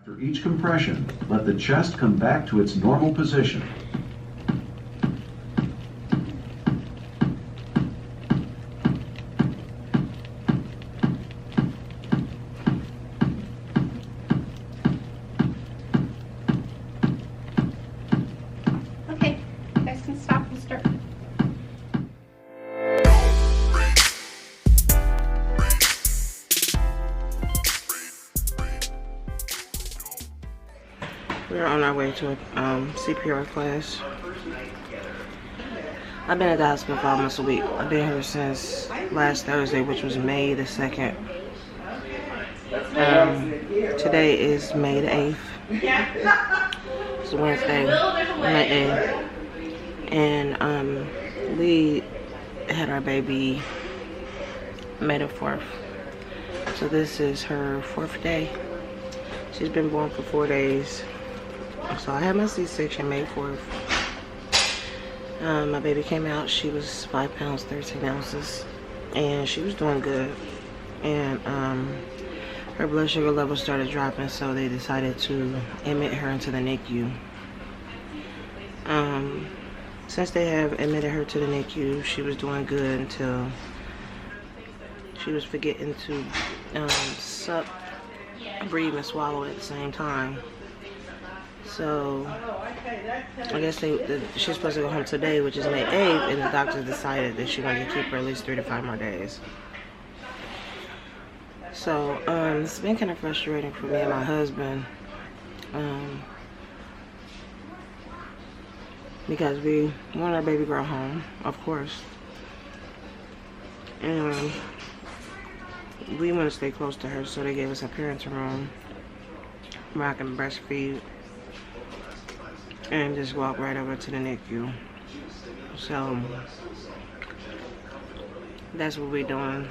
After each compression, let the chest come back to its normal position. Okay, you guys can stop and start. We're on our way to a CPR class. I've been at the hospital for almost a week. I've been here since last Thursday, which was May the 2nd. Today is May the 8th. It's Wednesday, Monday. And we had our baby May the 4th. So this is her 4th day. She's been born for 4 days. So I had my C-section May 4th. My baby came out. She was 5 pounds 13 ounces, and she was doing good. And her blood sugar level started dropping, so they decided to admit her into the NICU. Since they have admitted her to the NICU, she was doing good until she was forgetting to suck, breathe, and swallow at the same time. So I guess she's supposed to go home today, which is May 8th, and the doctor decided that she's going to keep her at least 3 to 5 more days. So it's been kind of frustrating for me and my husband, because we want our baby girl home, of course, and we want to stay close to her, so they gave us a parenting room where I can breastfeed and just walk right over to the NICU. So that's what we're doing.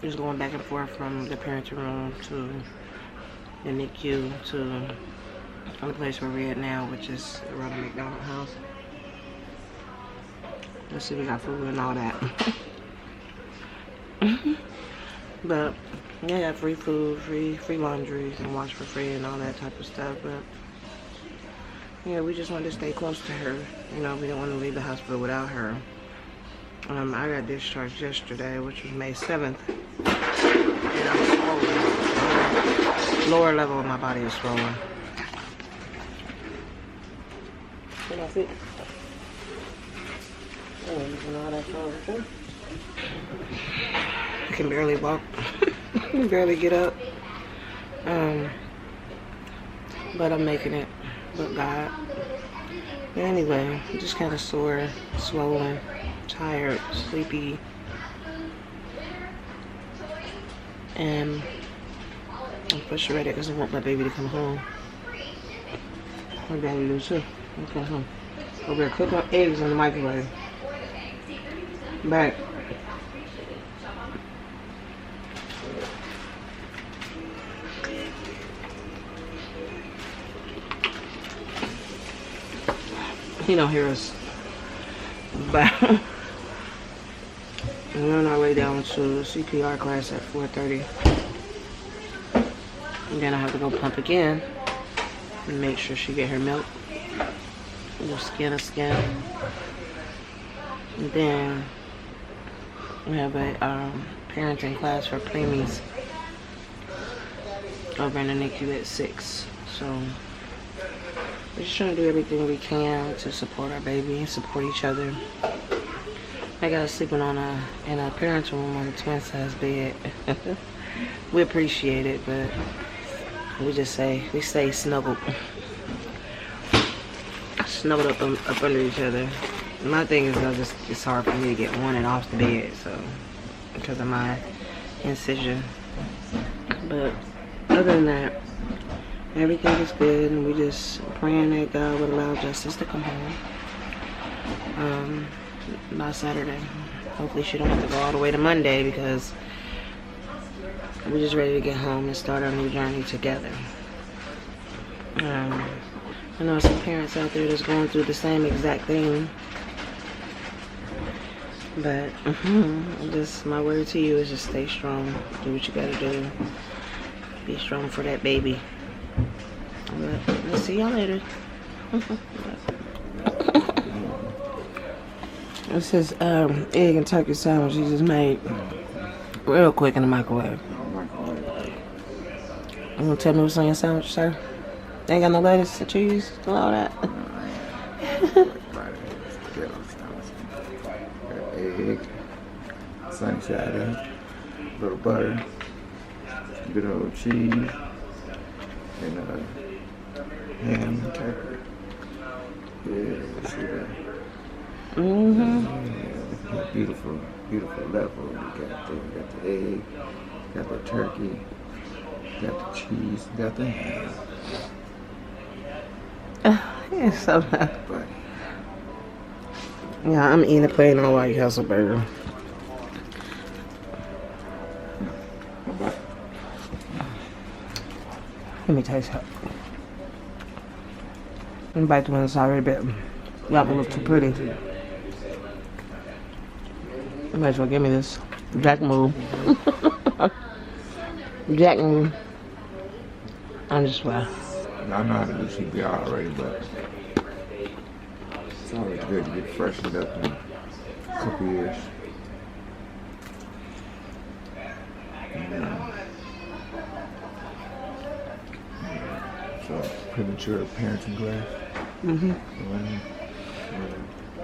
Just going back and forth from the parenting room to the NICU to the place where we're at now, which is around the McDonald's house. Let's see, we got food and all that. But they got free food, free laundry, and wash for free and all that type of stuff. But yeah, we just wanted to stay close to her. You know, we didn't want to leave the hospital without her. I got discharged yesterday, which was May 7th. And I'm swollen. Lower level of my body is swollen. Can I see? Oh, you know how that feels. I can barely walk. Barely get up. But I'm making it. But God. But anyway, I'm just kind of sore, swollen, tired, sleepy. And I'm frustrated because I want my baby to come home. My baby do too. Okay, home. Over there cooking eggs in the microwave. Back. He don't hear us. But we're on our way down to CPR class at 4:30. And then I have to go pump again and make sure she get her milk. We'll skin a skin. And then we have a parenting class for preemies over in the NICU at 6. So we're just trying to do everything we can to support our baby and support each other. I got us sleeping in a parenting room on a twin size bed. We appreciate it, but we stay snuggled. Snuggled up under each other. My thing is, it's hard for me to get on and off the bed, so because of my incision. But other than that, everything is good, and we just praying that God would allow Justice to come home by Saturday. Hopefully she don't have to go all the way to Monday, because we're just ready to get home and start our new journey together. I know some parents out there that's going through the same exact thing. But just my word to you is just stay strong. Do what you gotta do. Be strong for that baby. But we'll see y'all later. This is egg and turkey sandwich he just made real quick in the microwave. You gonna tell me what's on your sandwich, sir? They ain't got no lettuce and cheese and all that. Egg, sunny side up, a little butter, good old cheese, and ham and turkey. Yeah, see that? Yeah, beautiful, beautiful level. You got the egg, got the turkey, got the cheese, got the ham. It's so bad. But Yeah, I'm eating a plain old White Castle burger. Let me taste it. Let me bite the one that's already bitten. That one looks too pretty. You might as well give me this. Jack move. Jack move. I'm just well. I know how to do CPR already, but it's always good to get freshened up in a couple years. So, premature parenting class.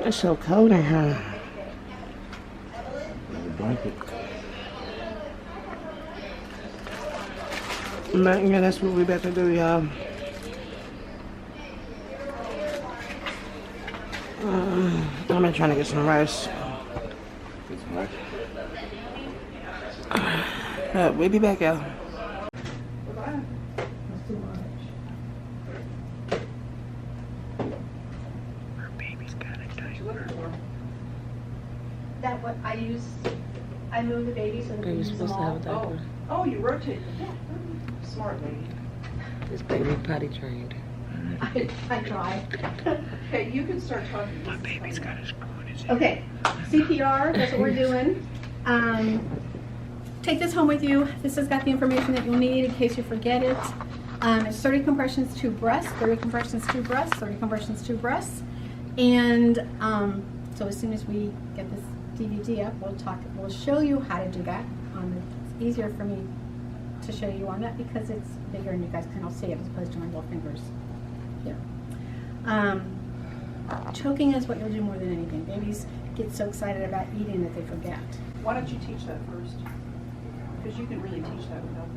It's so cold in here. The blanket. But yeah, that's what we about to do, y'all. I'm been trying to get some rice. Get some rice. We'll be back, y'all. Her baby's got a diaper. That what I use, I move the baby so that Are we you use them supposed to have a all. diaper? Oh, you rotate. Yeah, smart lady. This baby potty trained. I try. Okay, you can start talking. My baby's got a screw in his head. Okay, CPR, that's what we're doing. Take this home with you. This has got the information that you'll need in case you forget it. It's 30 compressions, 2 breaths, 30 compressions, 2 breaths, 30 compressions, 2 breaths. And so as soon as we get this DVD up, we'll show you how to do that. It's easier for me to show you on that because it's bigger and you guys can all see it as opposed to my little fingers here. Choking is what you'll do more than anything. Babies get so excited about eating that they forget. Why don't you teach that first? Because you can really teach that without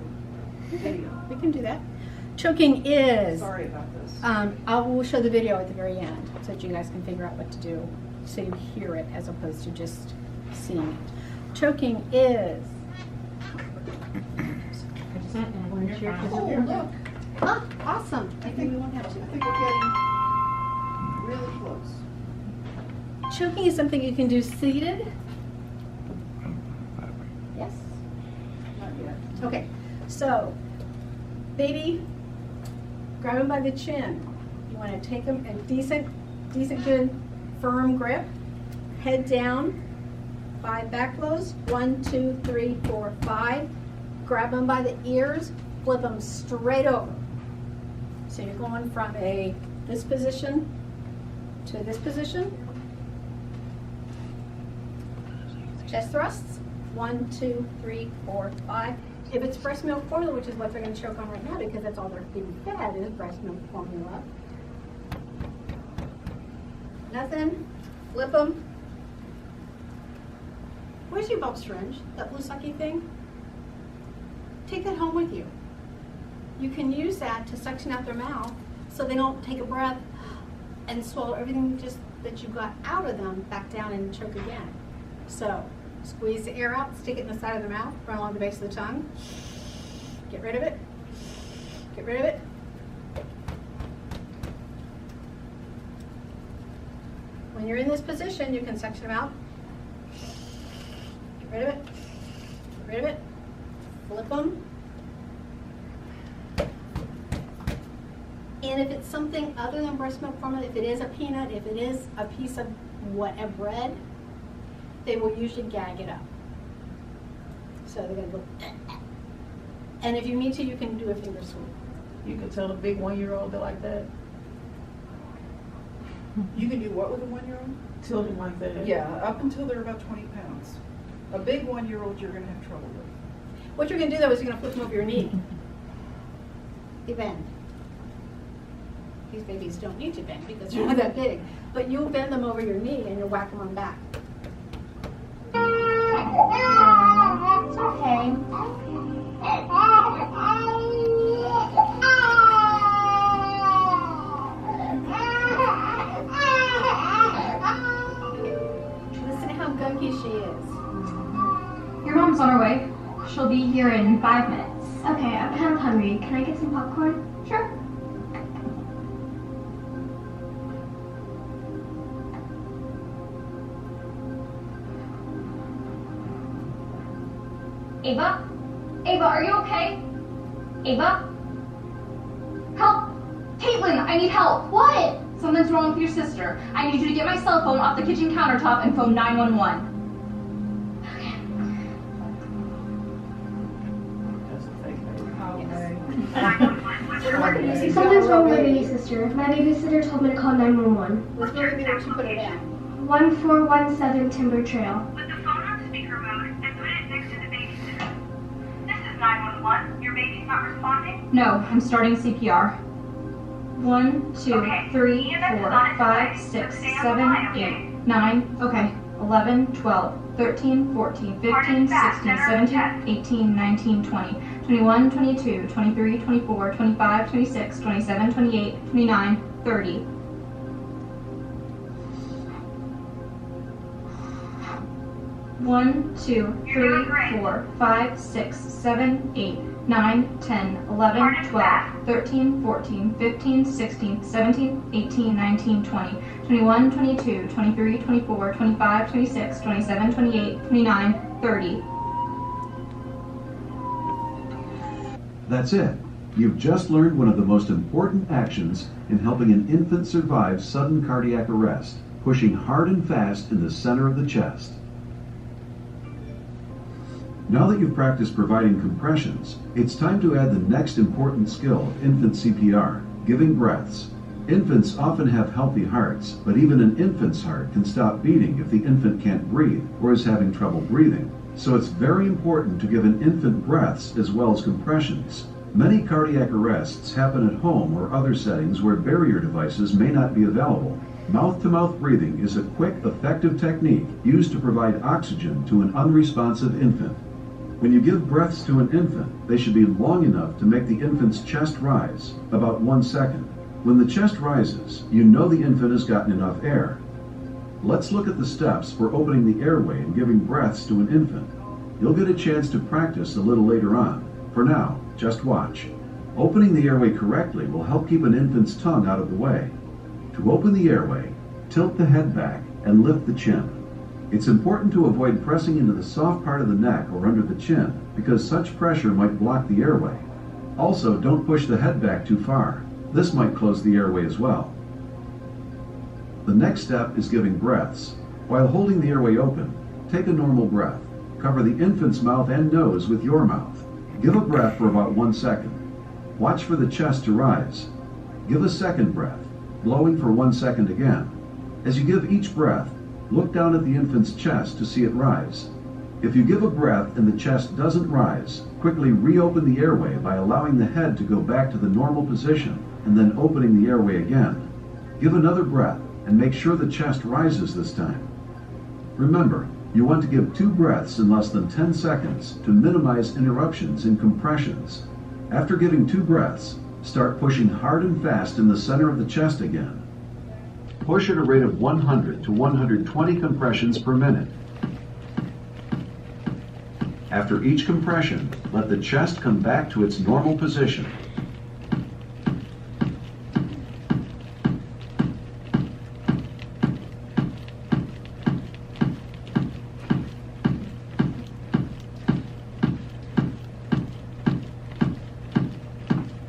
the video. We can do that. Choking is, Sorry about this. I will show the video at the very end so that you guys can figure out what to do so you hear it as opposed to just seeing it. Choking is. Oh, look. Ah, awesome. I think we won't have I to. think we're getting really close. Choking is something you can do seated. Yes. Not yet. Okay. So, baby, grab him by the chin. You want to take him in decent, good, firm grip. Head down. 5 back blows. 1, 2, 3, 4, 5. Grab them by the ears. Flip them straight over. So you're going from this position to this position. Chest thrusts. 1, 2, 3, 4, 5. If it's breast milk formula, which is what they're going to choke on right now because that's all they're being fed is breast milk formula. Nothing. Flip them. Where's your bulb syringe? That blue sucky thing? Take that home with you. You can use that to suction out their mouth so they don't take a breath and swallow everything just that you got out of them back down and choke again. So squeeze the air out, stick it in the side of the mouth, run along the base of the tongue. Get rid of it. Get rid of it. When you're in this position, you can suction them out. Get rid of it. Get rid of it. Flip them. And if it's something other than breast milk formula, if it is a peanut, if it is a piece of a bread, they will usually gag it up. So they're going to go, And if you need to, you can do a finger sweep. You can tell a big 1-year-old they're like that. You can do what with a 1-year-old? Tell them like that. Yeah, up until they're about 20 pounds. A big 1-year-old you're gonna have trouble with. What you're gonna do though is you're gonna flip them over your knee. You bend. These babies don't need to bend because they're not that big. But you'll bend them over your knee and you'll whack them on back. It's okay. Listen to how gunky she is. Your mom's on her way. She'll be here in 5 minutes. Okay, I'm kind of hungry. Can I get some popcorn? Sure. Ava? Ava, are you okay? Ava? Help! Caitlin, I need help. What? Something's wrong with your sister. I need you to get my cell phone off the kitchen countertop and phone 911. That's a fake baby. Something's wrong with my baby sister. My babysitter told me to call 911. Let's go over there and put it down. 1417 Timber Trail. Put the phone on speaker mode and put it next to the babysitter. This is 911. Your baby's not responding? No, I'm starting CPR. 1, 2, 3, 4, 5, 6, 7, 8, 9. Okay. 11, 12, 13, 14, 15, 16, 17, 18, 19, 20, 21, 22, 23, 24, 25, 26, 27, 28, 29, 30. 1, 2, 3, 4, 5, 6, 7, 8, 9, 10, 11, 12, 13, 14, 15, 16, 17, 18, 19, 20, 21, 22, 23, 24, 25, 26, 27, 28, 29, 30. That's it. You've just learned one of the most important actions in helping an infant survive sudden cardiac arrest, pushing hard and fast in the center of the chest. Now that you've practiced providing compressions, it's time to add the next important skill of infant CPR, giving breaths. Infants often have healthy hearts, but even an infant's heart can stop beating if the infant can't breathe or is having trouble breathing. So it's very important to give an infant breaths as well as compressions. Many cardiac arrests happen at home or other settings where barrier devices may not be available. Mouth-to-mouth breathing is a quick, effective technique used to provide oxygen to an unresponsive infant. When you give breaths to an infant, they should be long enough to make the infant's chest rise, about 1 second. When the chest rises, you know the infant has gotten enough air. Let's look at the steps for opening the airway and giving breaths to an infant. You'll get a chance to practice a little later on. For now, just watch. Opening the airway correctly will help keep an infant's tongue out of the way. To open the airway, tilt the head back and lift the chin. It's important to avoid pressing into the soft part of the neck or under the chin because such pressure might block the airway. Also, don't push the head back too far. This might close the airway as well. The next step is giving breaths. While holding the airway open, take a normal breath. Cover the infant's mouth and nose with your mouth. Give a breath for about 1 second. Watch for the chest to rise. Give a second breath, blowing for 1 second again. As you give each breath, look down at the infant's chest to see it rise. If you give a breath and the chest doesn't rise, quickly reopen the airway by allowing the head to go back to the normal position and then opening the airway again. Give another breath and make sure the chest rises this time. Remember, you want to give 2 breaths in less than 10 seconds to minimize interruptions in compressions. After giving 2 breaths, start pushing hard and fast in the center of the chest again. Push at a rate of 100 to 120 compressions per minute. After each compression, let the chest come back to its normal position.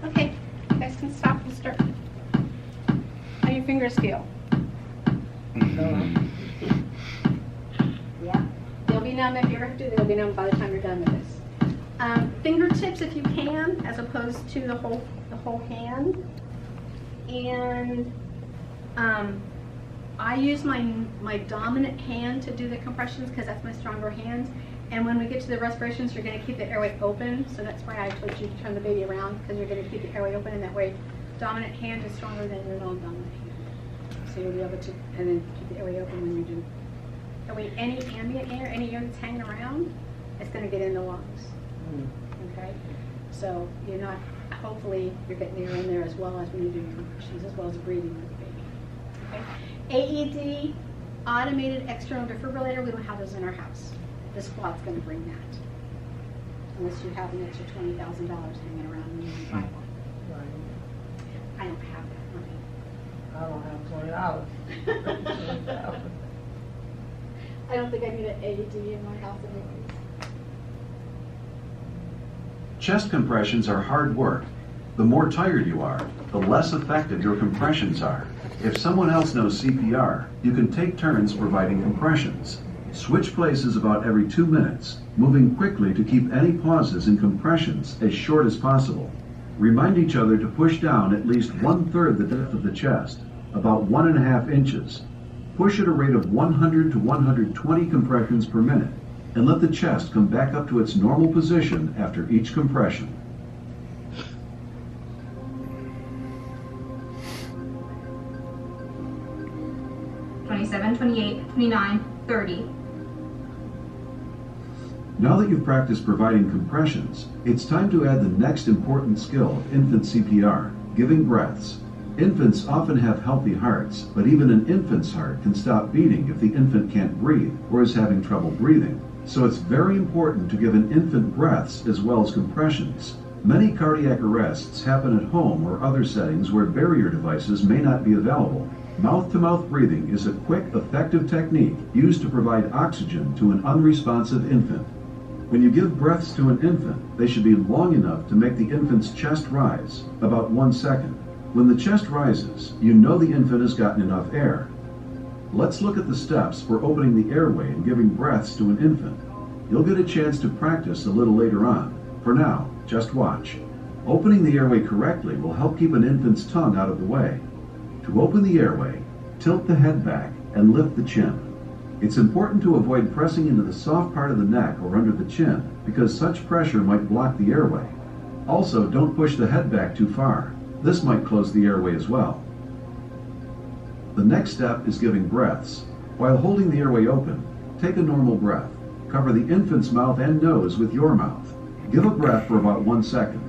Okay, you guys can stop and start. How your fingers feel? Yeah. They'll be numb if you're they'll be numb by the time you're done with this. Fingertips if you can, as opposed to the whole hand. And I use my dominant hand to do the compressions because that's my stronger hand. And when we get to the respirations, you're going to keep the airway open. So that's why I told you to turn the baby around, because you're going to keep the airway open, and that way dominant hand is stronger than your non-dominant hand. So you'll be able to, and then keep the airway open when you do. That way any ambient air, any air that's hanging around, it's going to get in the lungs. Okay? So you're not, hopefully you're getting air in there as well as when you do compressions, as well as breathing with the baby. Okay? AED, automated external defibrillator, we don't have those in our house. The squad's going to bring that. Unless you have an extra $20,000 hanging around when you buy one. I don't have that money. I don't have $20. I don't think I need an AED in my house anyways. Chest compressions are hard work. The more tired you are, the less effective your compressions are. If someone else knows CPR, you can take turns providing compressions. Switch places about every 2 minutes, moving quickly to keep any pauses in compressions as short as possible. Remind each other to push down at least 1/3 the depth of the chest, about 1.5 inches. Push at a rate of 100 to 120 compressions per minute, and let the chest come back up to its normal position after each compression. $27, $28, $29, $30. Now that you've practiced providing compressions, it's time to add the next important skill of infant CPR, giving breaths. Infants often have healthy hearts, but even an infant's heart can stop beating if the infant can't breathe or is having trouble breathing. So it's very important to give an infant breaths as well as compressions. Many cardiac arrests happen at home or other settings where barrier devices may not be available. Mouth-to-mouth breathing is a quick, effective technique used to provide oxygen to an unresponsive infant. When you give breaths to an infant, they should be long enough to make the infant's chest rise, about 1 second. When the chest rises, you know the infant has gotten enough air. Let's look at the steps for opening the airway and giving breaths to an infant. You'll get a chance to practice a little later on. For now, just watch. Opening the airway correctly will help keep an infant's tongue out of the way. To open the airway, tilt the head back and lift the chin. It's important to avoid pressing into the soft part of the neck or under the chin, because such pressure might block the airway. Also, don't push the head back too far. This might close the airway as well. The next step is giving breaths. While holding the airway open, take a normal breath. Cover the infant's mouth and nose with your mouth. Give a breath for about 1 second.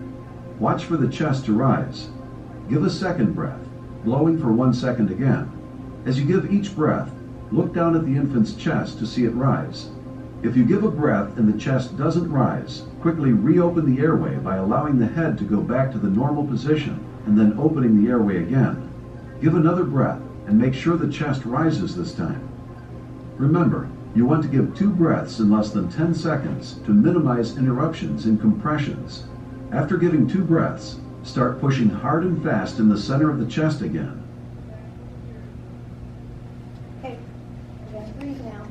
Watch for the chest to rise. Give a second breath, blowing for 1 second again. As you give each breath, look down at the infant's chest to see it rise. If you give a breath and the chest doesn't rise, quickly reopen the airway by allowing the head to go back to the normal position and then opening the airway again. Give another breath and make sure the chest rises this time. Remember, you want to give 2 breaths in less than 10 seconds to minimize interruptions in compressions. After giving 2 breaths, start pushing hard and fast in the center of the chest again. Okay, you gotta breathe now.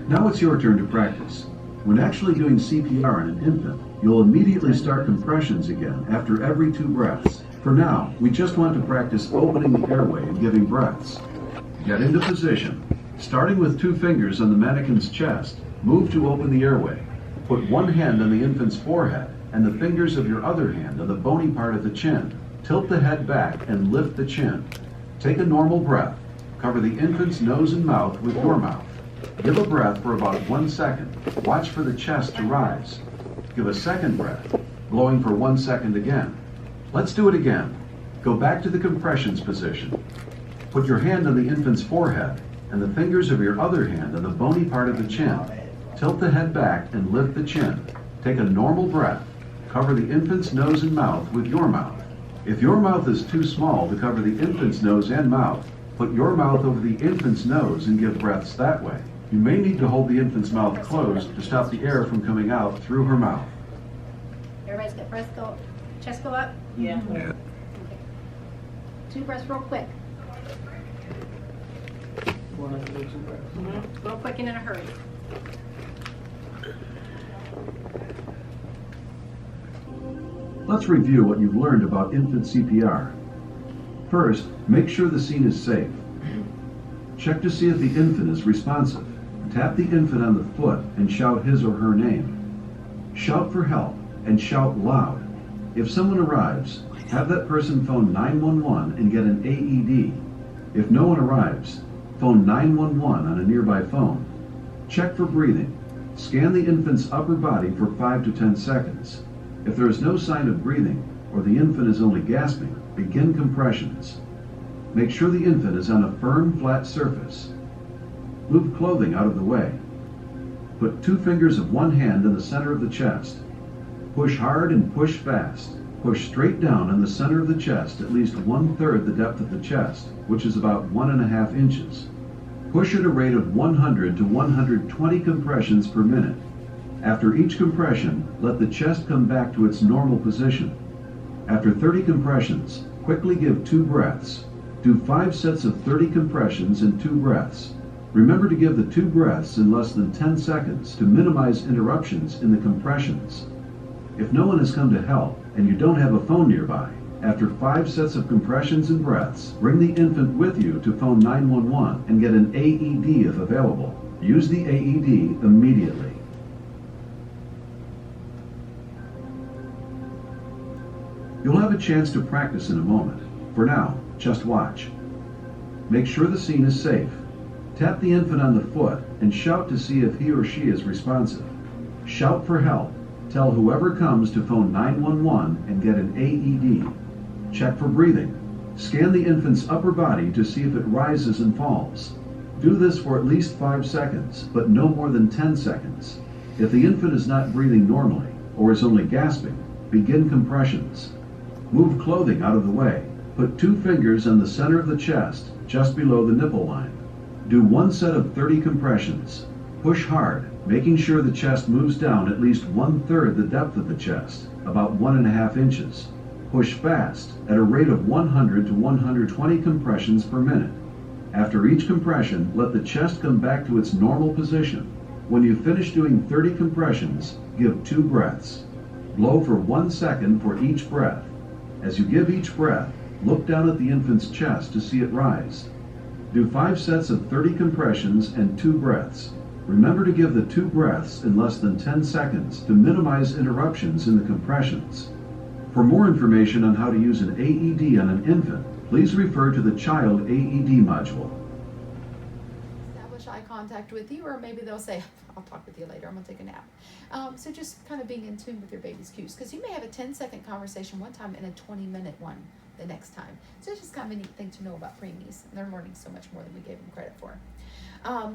Now it's your turn to practice. When actually doing CPR on an infant, you'll immediately start compressions again after every 2 breaths. For now, we just want to practice opening the airway and giving breaths. Get into position. Starting with 2 fingers on the mannequin's chest, move to open the airway. Put one hand on the infant's forehead and the fingers of your other hand on the bony part of the chin. Tilt the head back and lift the chin. Take a normal breath. Cover the infant's nose and mouth with your mouth. Give a breath for about 1 second. Watch for the chest to rise. Give a second breath, blowing for 1 second again. Let's do it again. Go back to the compressions position. Put your hand on the infant's forehead and the fingers of your other hand on the bony part of the chin. Tilt the head back and lift the chin. Take a normal breath. Cover the infant's nose and mouth with your mouth. If your mouth is too small to cover the infant's nose and mouth, put your mouth over the infant's nose and give breaths that way. You may need to hold the infant's mouth closed to stop the air from coming out through her mouth. Everybody's got breath chest go up? Yeah. Okay. 2 breaths real quick. want us to do 2 breaths. Real quick and in a hurry. Let's review what you've learned about infant CPR. First, make sure the scene is safe. Check to see if the infant is responsive. Tap the infant on the foot and shout his or her name. Shout for help and shout loud. If someone arrives, have that person phone 911 and get an AED. If no one arrives, phone 911 on a nearby phone. Check for breathing. Scan the infant's upper body for 5 to 10 seconds. If there is no sign of breathing or the infant is only gasping, begin compressions. Make sure the infant is on a firm, flat surface. Move clothing out of the way. Put 2 fingers of one hand in the center of the chest. Push hard and push fast. Push straight down in the center of the chest at least 1/3 the depth of the chest, which is about 1.5 inches. Push at a rate of 100 to 120 compressions per minute. After each compression, let the chest come back to its normal position. After 30 compressions, quickly give 2 breaths. Do 5 sets of 30 compressions and 2 breaths. Remember to give the 2 breaths in less than 10 seconds to minimize interruptions in the compressions. If no one has come to help and you don't have a phone nearby, after 5 sets of compressions and breaths, bring the infant with you to phone 911 and get an AED if available. Use the AED immediately. You'll have a chance to practice in a moment. For now, just watch. Make sure the scene is safe. Tap the infant on the foot and shout to see if he or she is responsive. Shout for help. Tell whoever comes to phone 911 and get an AED. Check for breathing. Scan the infant's upper body to see if it rises and falls. Do this for at least 5 seconds, but no more than 10 seconds. If the infant is not breathing normally or is only gasping, begin compressions. Move clothing out of the way. Put 2 fingers on the center of the chest, just below the nipple line. Do 1 set of 30 compressions. Push hard, making sure the chest moves down at least 1/3 the depth of the chest, about 1.5 inches. Push fast, at a rate of 100 to 120 compressions per minute. After each compression, let the chest come back to its normal position. When you finish doing 30 compressions, give 2 breaths. Blow for 1 second for each breath. As you give each breath, look down at the infant's chest to see it rise. Do 5 sets of 30 compressions and 2 breaths. Remember to give the 2 breaths in less than 10 seconds to minimize interruptions in the compressions. For more information on how to use an AED on an infant, please refer to the Child AED module. Establish eye contact with you, or maybe they'll say, I'll talk with you later, I'm gonna take a nap. So just kind of being in tune with your baby's cues, because you may have a 10-second conversation one time and a 20-minute one the next time. So it's just kind of a neat thing to know about preemies, and they're learning so much more than we gave them credit for.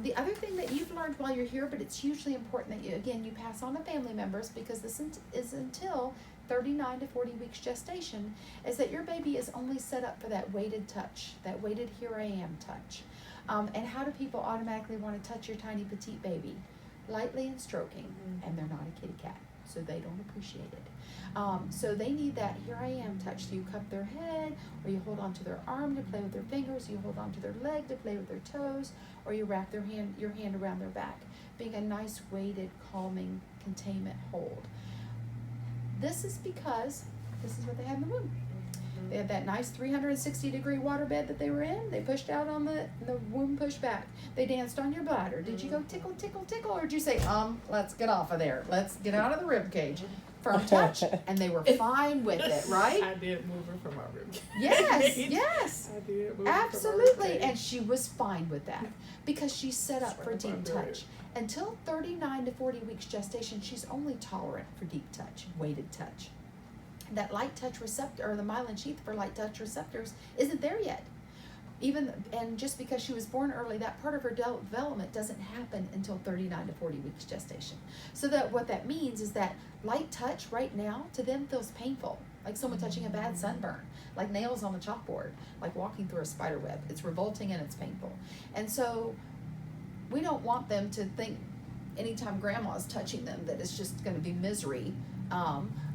The other thing that you've learned while you're here, but it's hugely important that you pass on to family members, because this is until 39 to 40 weeks gestation, is that your baby is only set up for that weighted touch, that weighted here I am touch. And how do people automatically want to touch your tiny petite baby? Lightly and stroking, and they're not a kitty cat, so they don't appreciate it. So they need that here I am touch. So you cup their head, or you hold onto their arm to play with their fingers, you hold onto their leg to play with their toes, or you wrap your hand around their back, being a nice weighted, calming containment hold. This is because this is what they had in the womb. They had that nice 360-degree water bed that they were in. They pushed out on the womb pushed back. They danced on your bladder. Did you go tickle, tickle, tickle? Or did you say, let's get off of there. Let's get out of the rib cage. Firm touch. And they were fine with it, right? I did move her from my rib cage. Yes, yes. I did move Absolutely. her from my rib cage. And she was fine with that because she's set up for deep touch. Until 39 to 40 weeks gestation, she's only tolerant for deep touch, weighted touch. That light touch receptor, or the myelin sheath for light touch receptors, isn't there yet. And just because she was born early, that part of her development doesn't happen until 39 to 40 weeks gestation. So that what that means is that light touch right now to them feels painful, like someone touching a bad sunburn, like nails on the chalkboard, like walking through a spider web. It's revolting and it's painful. And so we don't want them to think anytime grandma's touching them that it's just going to be misery,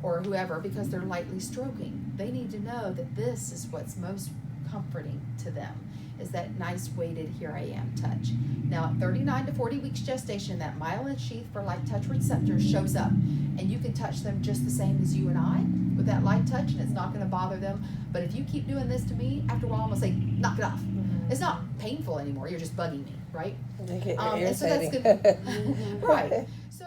or whoever, because they're lightly stroking. They need to know that this is what's most comforting to them, is that nice weighted here I am touch. Now at 39 to 40 weeks gestation, that myelin sheath for light touch receptors shows up, and you can touch them just the same as you and I with that light touch, and it's not going to bother them. But if you keep doing this to me, after a while I'm going to say, knock it off. It's not painful anymore, you're just bugging me, right? They get And so that's good. Right. So